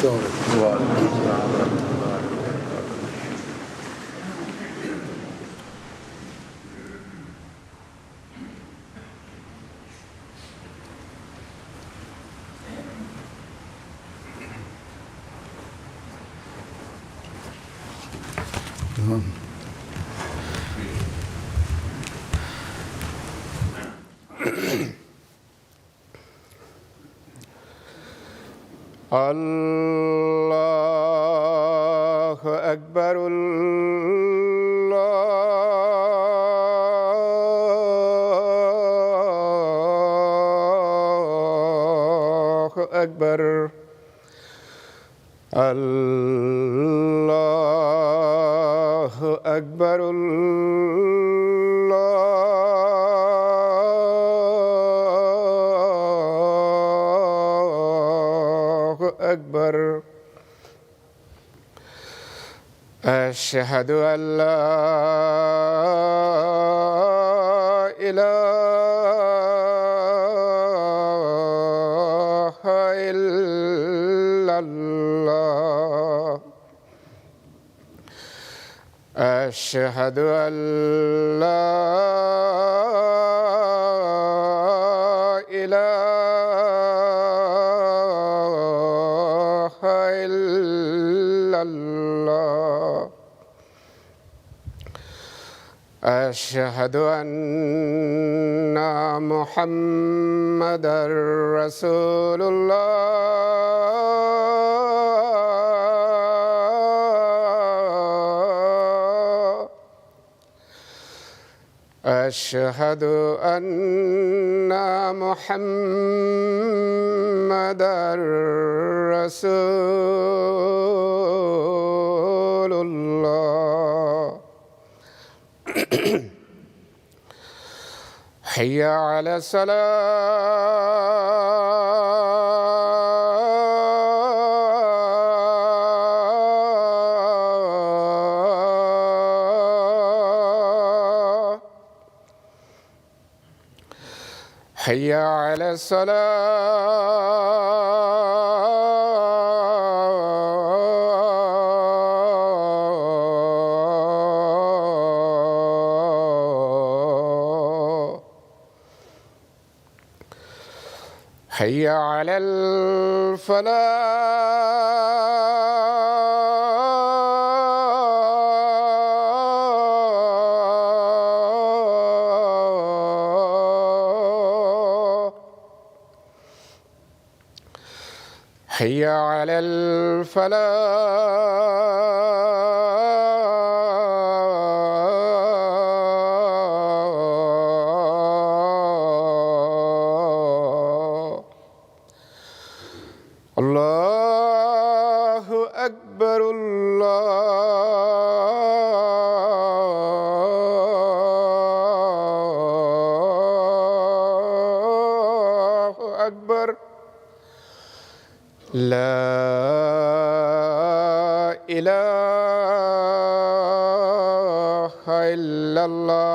السلام علیکم. وعلیکم السلام ورحمۃ اللہ وبرکاتہ. اللہ اکبر اللہ اکبر اللہ اکبر اللہ اکبر. اشہد ان لا الہ الا اللہ. اشہد ان لا الہ الا اللہ. اشہد ان محمد رسول اللہ. اشہد ان محمد رسول اللہ. حی علی الصلاۃ. حی علی الصلاۃ. حی علی الفلاح. حی علی الفلاح. اللہ اکبر اللہ اکبر. لا الہ الا اللہ.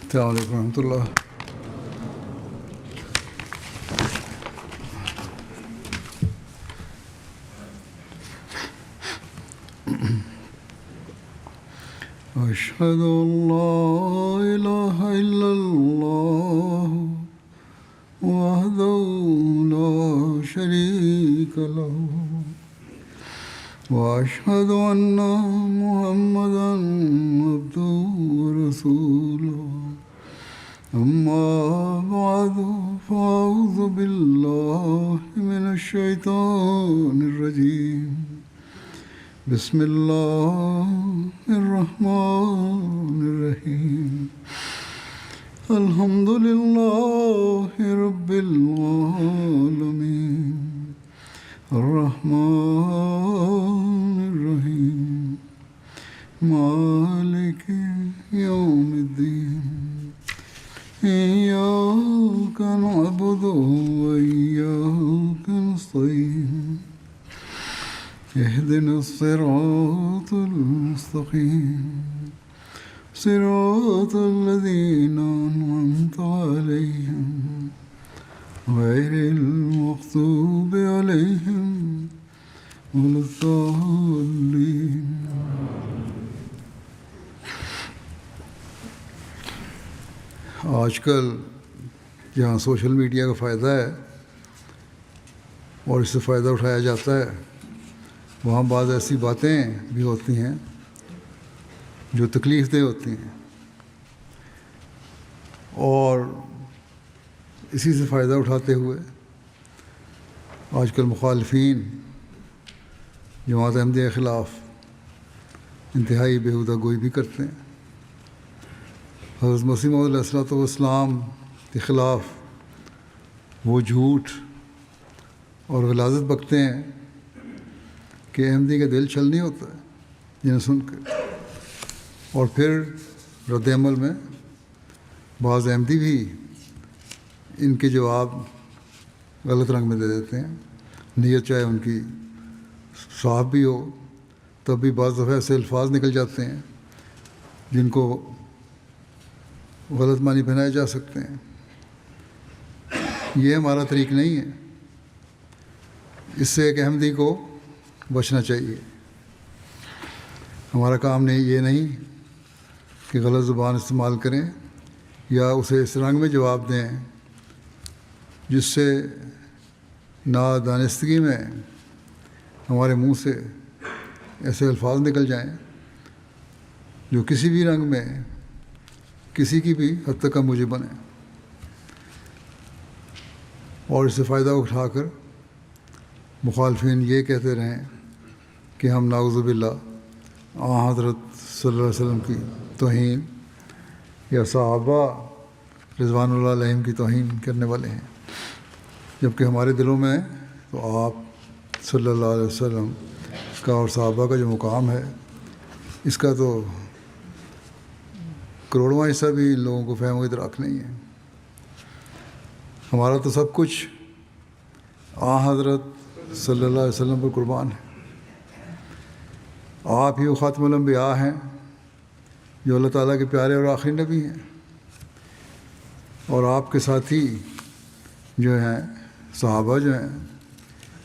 السلام علیکم ورحمۃ اللہ. اشہد ان لا الہ الا اللہ وحدہ لا شریک لہ واشہد ان محمدا عبدہ ورسولہ. اما بعد فاعوذ باللہ من الشیطان الرجیم. بسم اللہ الرحمن الرحیم. الحمد للہ رب العالمین الرحمن الرحیم مالک یوم الدین. إياك نعبد وإياك نستعين اهدنا الصراط المستقيم صراط الذين أنعمت عليهم غير المغضوب عليهم ولا الضالين. آج کل جہاں سوشل میڈیا کا فائدہ ہے اور اس سے فائدہ اٹھایا جاتا ہے، وہاں بعض ایسی باتیں بھی ہوتی ہیں جو تکلیف دہ ہوتی ہیں، اور اسی سے فائدہ اٹھاتے ہوئے آج کل مخالفین جماعت احمدیہ کے خلاف انتہائی بیہودہ گوئی بھی کرتے ہیں۔ حضرت مسیح موعود علیہ السلام کے خلاف وہ جھوٹ اور غلاظت بکتے ہیں کہ احمدی کا دل چھل نہیں ہوتا ہے جنہیں سن کے، اور پھر رد عمل میں بعض احمدی بھی ان کے جواب غلط رنگ میں دے دیتے ہیں، نیت چاہے ان کی صاف بھی ہو تب بھی بعض دفعہ ایسے الفاظ نکل جاتے ہیں جن کو غلط معنی پہنائے جا سکتے ہیں۔ یہ ہمارا طریق نہیں ہے، اس سے ایک احمدی کو بچنا چاہیے۔ ہمارا کام نہیں یہ نہیں کہ غلط زبان استعمال کریں یا اسے اس رنگ میں جواب دیں جس سے نادانستگی میں ہمارے منہ سے ایسے الفاظ نکل جائیں جو کسی بھی رنگ میں کسی کی بھی حد تک کا موجب بنے، اور اس سے فائدہ اٹھا کر مخالفین یہ کہتے رہیں کہ ہم نعوذ باللہ حضرت صلی اللہ علیہ وسلم کی توہین یا صحابہ رضوان اللہ علیہم کی توہین کرنے والے ہیں، جبکہ ہمارے دلوں میں تو آپ صلی اللہ علیہ وسلم کا اور صحابہ کا جو مقام ہے اس کا تو کروڑواں حصہ بھی ان لوگوں کو فہم و ادراک نہیں ہے۔ ہمارا تو سب کچھ حضرت صلی اللہ علیہ وسلم پر قربان ہے۔ آپ ہی وہ خاتم الانبیاء ہیں جو اللہ تعالیٰ کے پیارے اور آخری نبی ہیں، اور آپ کے ساتھی جو ہیں صحابہ جو ہیں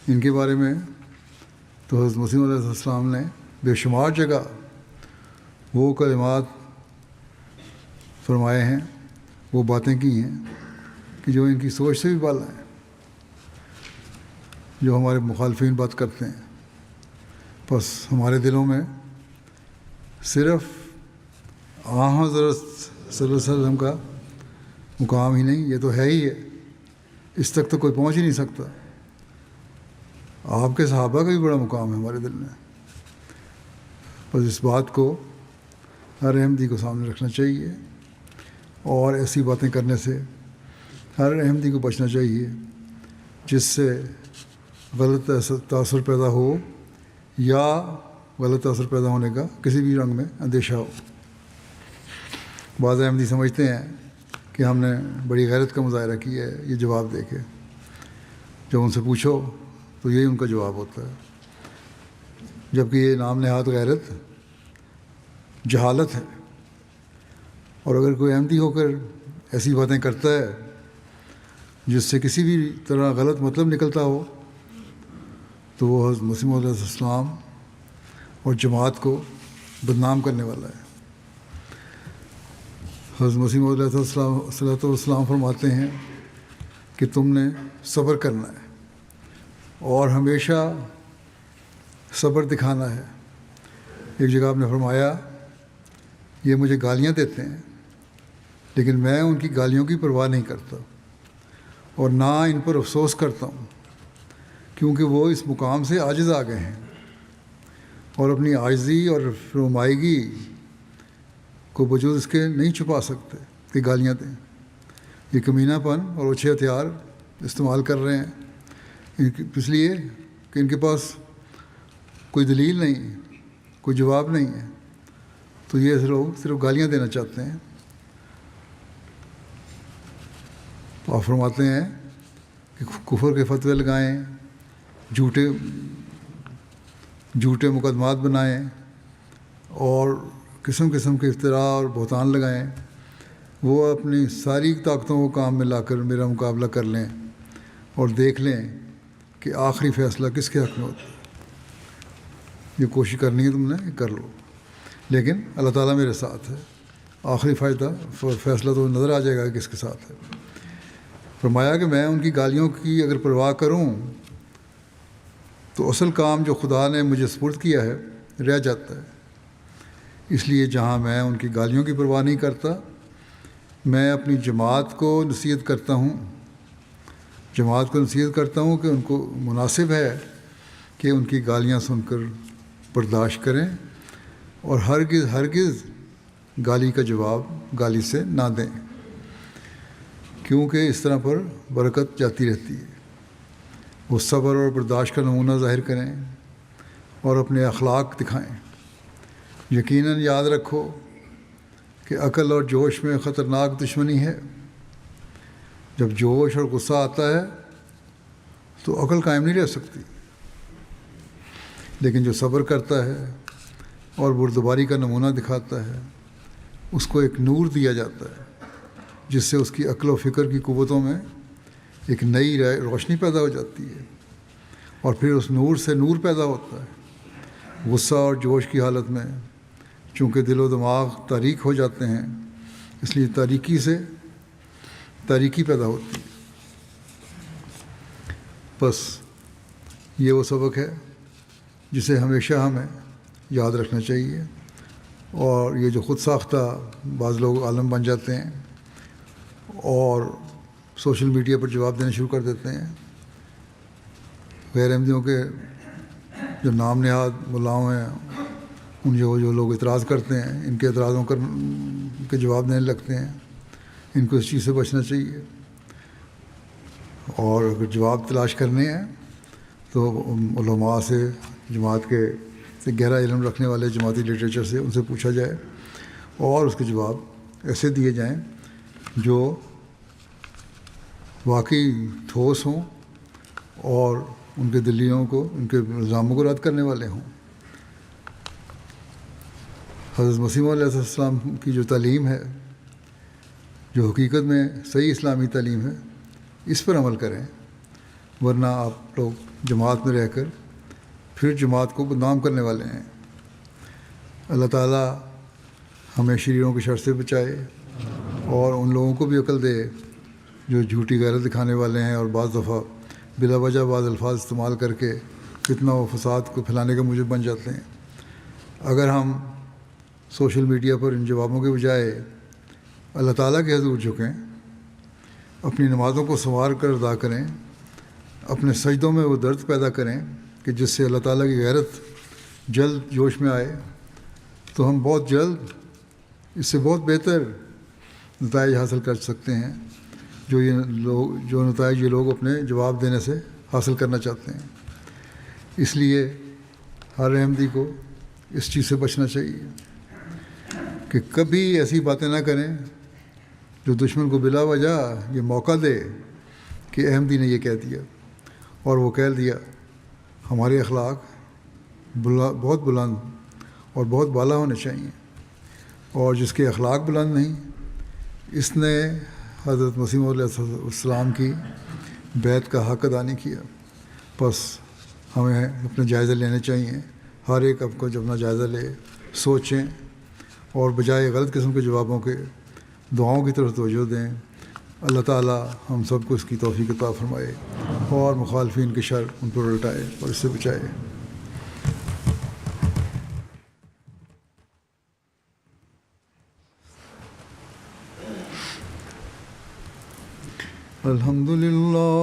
ان کے بارے میں تو حضرت مسیح علیہ السلام نے بے شمار جگہ وہ کلمات فرمائے ہیں، وہ باتیں کی ہیں کہ جو ان کی سوچ سے بھی بالا ہیں، جو ہمارے مخالفین بات کرتے ہیں۔ بس ہمارے دلوں میں صرف حضرت صلی اللہ علیہ وسلم کا مقام ہی نہیں، یہ تو ہے ہی ہے، اس تک تو کوئی پہنچ ہی نہیں سکتا۔ آپ کے صحابہ کا بھی بڑا مقام ہے ہمارے دل میں۔ بس اس بات کو ہر احمدی کو سامنے رکھنا چاہیے، اور ایسی باتیں کرنے سے ہر احمدی کو بچنا چاہیے جس سے غلط تاثر پیدا ہو یا غلط تاثر پیدا ہونے کا کسی بھی رنگ میں اندیشہ ہو۔ بعض احمدی سمجھتے ہیں کہ ہم نے بڑی غیرت کا مظاہرہ کیا ہے یہ جواب دے کے، جب ان سے پوچھو تو یہی ان کا جواب ہوتا ہے، جبکہ یہ نام نہاد غیرت جہالت ہے۔ اور اگر کوئی احمدی ہو کر ایسی باتیں کرتا ہے جس سے کسی بھی طرح غلط مطلب نکلتا ہو تو وہ حضرت مسیح موعود علیہ السلام اور جماعت کو بدنام کرنے والا ہے۔ حضرت مسیح موعود علیہ السلام فرماتے ہیں کہ تم نے صبر کرنا ہے اور ہمیشہ صبر دکھانا ہے۔ ایک جگہ آپ نے فرمایا یہ مجھے گالیاں دیتے ہیں لیکن میں ان کی گالیوں کی پرواہ نہیں کرتا اور نہ ان پر افسوس کرتا ہوں، کیونکہ وہ اس مقام سے عاجز آ گئے ہیں اور اپنی عاجزی اور فرمائیگی کو بجوز اس کے نہیں چھپا سکتے کہ گالیاں دیں۔ یہ کمینہ پن اور اچھے ہتھیار استعمال کر رہے ہیں اس لیے کہ ان کے پاس کوئی دلیل نہیں ہے، کوئی جواب نہیں ہے، تو یہ لوگ صرف گالیاں دینا چاہتے ہیں۔ آپ فرماتے ہیں کہ کفر کے فتوے لگائیں، جھوٹے مقدمات بنائیں اور قسم قسم کے افتراء اور بہتان لگائیں، وہ اپنی ساری طاقتوں کو کام میں لا کر میرا مقابلہ کر لیں اور دیکھ لیں کہ آخری فیصلہ کس کے حق میں ہوتا ہے۔ یہ کوشش کرنی ہے تم نے، کر لو، لیکن اللہ تعالیٰ میرے ساتھ ہے، آخری فیصلہ تو نظر آ جائے گا کہ کس کے ساتھ ہے۔ فرمایا کہ میں ان کی گالیوں کی اگر پرواہ کروں تو اصل کام جو خدا نے مجھے سپرد کیا ہے رہ جاتا ہے۔ اس لیے جہاں میں ان کی گالیوں کی پرواہ نہیں کرتا، میں اپنی جماعت کو نصیحت کرتا ہوں کہ ان کو مناسب ہے کہ ان کی گالیاں سن کر برداشت کریں اور ہرگز گالی کا جواب گالی سے نہ دیں، کیونکہ اس طرح پر برکت جاتی رہتی ہے۔ وہ صبر اور برداشت کا نمونہ ظاہر کریں اور اپنے اخلاق دکھائیں۔ یقیناً یاد رکھو کہ عقل اور جوش میں خطرناک دشمنی ہے۔ جب جوش اور غصہ آتا ہے تو عقل قائم نہیں رہ سکتی، لیکن جو صبر کرتا ہے اور بردباری کا نمونہ دکھاتا ہے اس کو ایک نور دیا جاتا ہے جس سے اس کی عقل و فکر کی قوتوں میں ایک نئی روشنی پیدا ہو جاتی ہے، اور پھر اس نور سے نور پیدا ہوتا ہے۔ غصہ اور جوش کی حالت میں چونکہ دل و دماغ تاریک ہو جاتے ہیں، اس لیے تاریکی پیدا ہوتی ہے۔ بس یہ وہ سبق ہے جسے ہمیشہ ہمیں یاد رکھنا چاہیے، اور یہ جو خود ساختہ بعض لوگ عالم بن جاتے ہیں اور سوشل میڈیا پر جواب دینا شروع کر دیتے ہیں، غیر احمدیوں کے جو نام نہاد ملاؤں ہیں ان جو لوگ اعتراض کرتے ہیں، ان کے اعتراضوں کے جواب دینے لگتے ہیں، ان کو اس چیز سے بچنا چاہیے۔ اور اگر جواب تلاش کرنے ہیں تو علماء سے، جماعت کے سے گہرا علم رکھنے والے جماعتی لٹریچر سے ان سے پوچھا جائے اور اس کے جواب ایسے دیے جائیں جو واقعی ٹھوس ہوں اور ان کے دلیوں کو، ان کے الزاموں کو رد کرنے والے ہوں۔ حضرت مسیح علیہ السلام کی جو تعلیم ہے، جو حقیقت میں صحیح اسلامی تعلیم ہے، اس پر عمل کریں، ورنہ آپ لوگ جماعت میں رہ کر پھر جماعت کو بدنام کرنے والے ہیں۔ اللہ تعالیٰ ہمیں شریروں کی شر سے بچائے اور ان لوگوں کو بھی عقل دے جو جھوٹی غیرت دکھانے والے ہیں اور بعض دفعہ بلا وجہ بعض الفاظ استعمال کر کے فتنہ و فساد کو پھیلانے کا موجب بن جاتے ہیں۔ اگر ہم سوشل میڈیا پر ان جوابوں کے بجائے اللہ تعالیٰ کے حضور جھکیں، اپنی نمازوں کو سنوار کر ادا کریں، اپنے سجدوں میں وہ درد پیدا کریں کہ جس سے اللہ تعالیٰ کی غیرت جلد جوش میں آئے، تو ہم بہت جلد اس سے بہت بہتر نتائج حاصل کر سکتے ہیں جو نتائج یہ لوگ اپنے جواب دینے سے حاصل کرنا چاہتے ہیں۔ اس لیے ہر احمدی کو اس چیز سے بچنا چاہیے کہ کبھی ایسی باتیں نہ کریں جو دشمن کو بلا وجہ یہ موقع دے کہ احمدی نے یہ کہہ دیا، اور وہ کہہ دیا۔ ہمارے اخلاق بہت بلند اور بہت بالا ہونے چاہیے، اور جس کے اخلاق بلند نہیں، اس نے حضرت مسیح علیہ السلام کی بیعت کا حق ادا نہیں کیا۔ بس ہمیں اپنے جائزے لینے چاہیے، ہر ایک کو جب اپنا جائزہ لے، سوچیں اور بجائے غلط قسم کے جوابوں کے دعاؤں کی طرف توجہ دیں۔ اللہ تعالیٰ ہم سب کو اس کی توفیق عطا فرمائے اور مخالفین کے شر ان پر الٹائے اور اس سے بچائے۔ الحمد للہ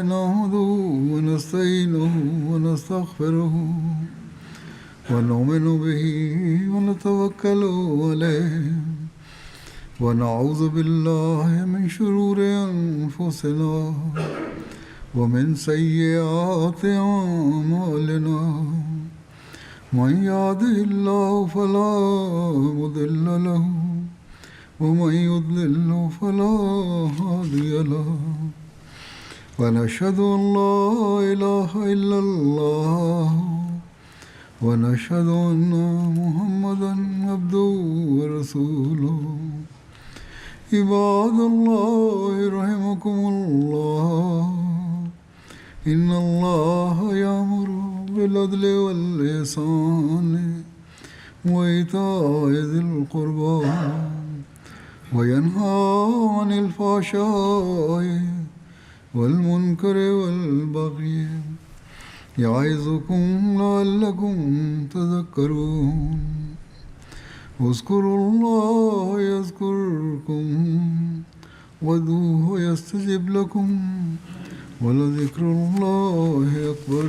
نحمده ونستعینه ونستغفره ونؤمن به ونتوکل علیہ ونعوذ باللہ من شرور انفسنا ومن سیئات اعمالنا من یهده اللہ فلا مضل له ومن يضلل فلا هادي له ونشهد أن لا إله إلا الله ونشهد أن محمدا عبده ورسوله عباد الله رحمكم الله إن الله يأمر بالعدل والإحسان وإيتاء ذي القربى وينهى عن الفحشاء والمنكر والبغي يعظكم لعلكم تذكرون اذكروا الله يذكركم وادعوه يستجب لكم ولذكر الله أكبر